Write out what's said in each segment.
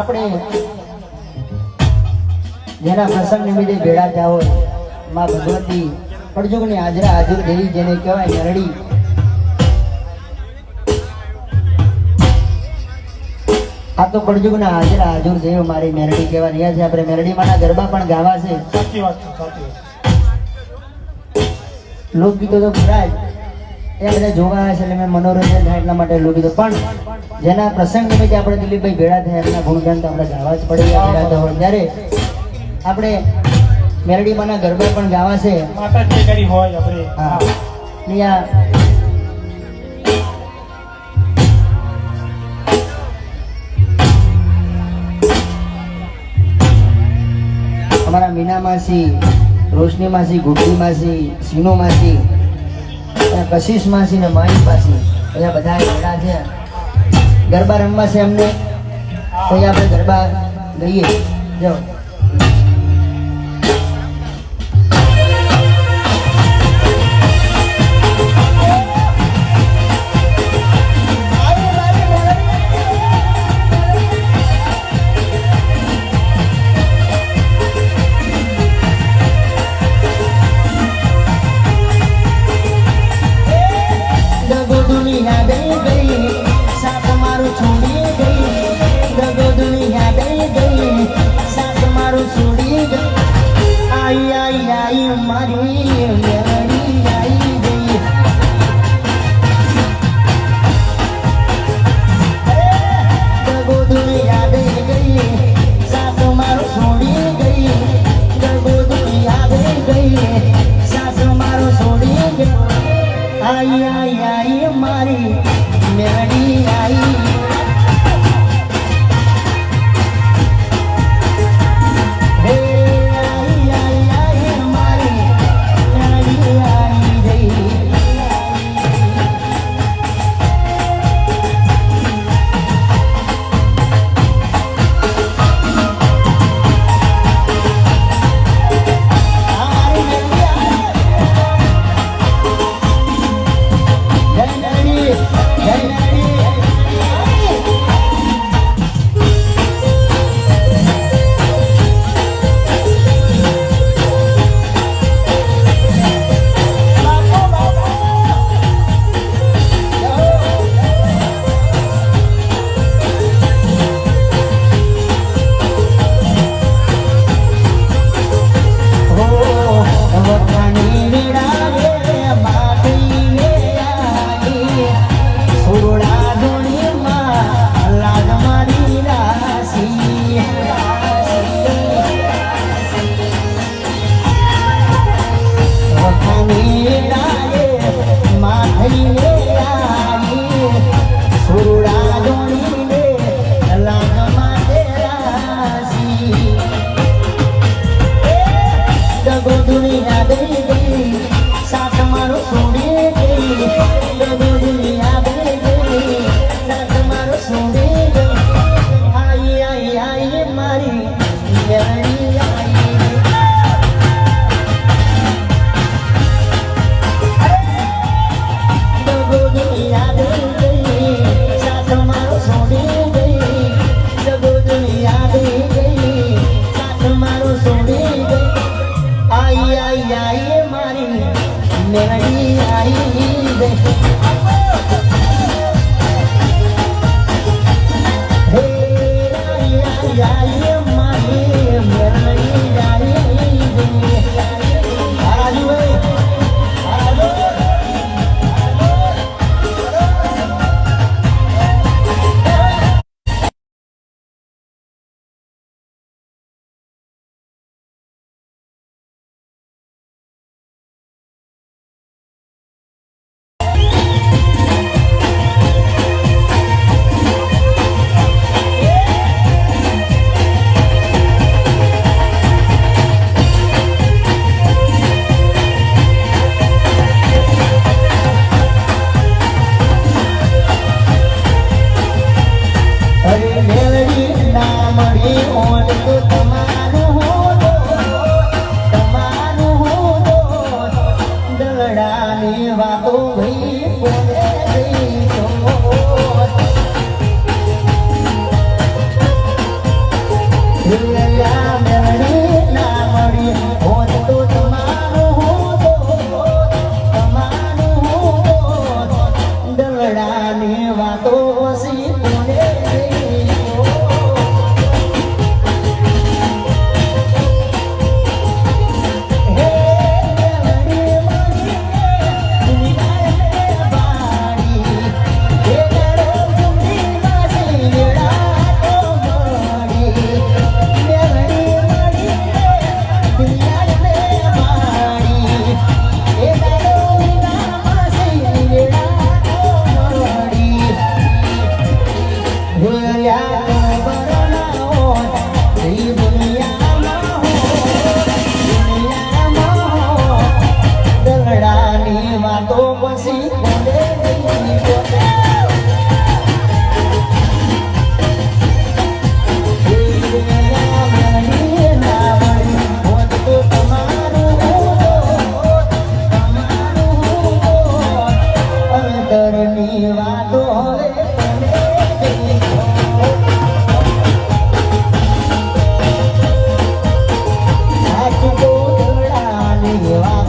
આપણે જેના પ્રસંગ નિમિત્તે ભેળા થયા હોય માં ભગવતી પડજુગની હાજરા હાજર દેવી જેને કહેવાય મેરડી, આ તો પડજુગના હાજરા હાજર દેવ મારી મેરડી કહેવા રહ્યા છે. આપણે મેરડીમાંના ગરબા પણ ગાવા છે. સાચી વાત છે, સાચી વાત. લોકગીતો તો ખરા જ, એ બધા જોવા છે એટલે મેં મનોરંજન થાય એટલા માટે લોકગીતો, પણ જેના પ્રસંગ નિમિત્તે આપણે દિલીપભાઈ ભેળા થયા એમના ગુણગાન તો આપણે ગાવા જ પડે. ભેળા તો હોય ત્યારે આપણે મેરડીમાંના ગરબા પણ ગાવા છે. માતાજી કરી હોય આપણે. હા, અહીંયા અમારા મીના માસી, રોશની માસી, ગુડ્ડી માસી, સીનો માસી, કશિશ માસી ને માઈ માસી, અહીંયા બધા ભેળા છે. ગરબા રમવા છે અમને, તો આપણે ગરબા ગઈએ. જો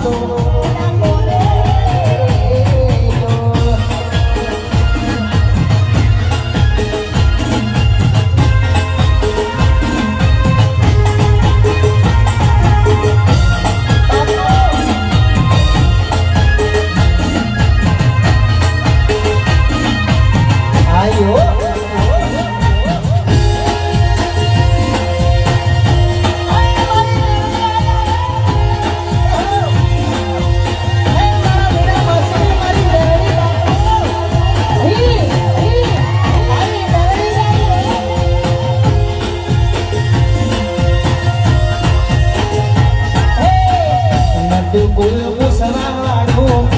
તો બોલે તો આયો Bull,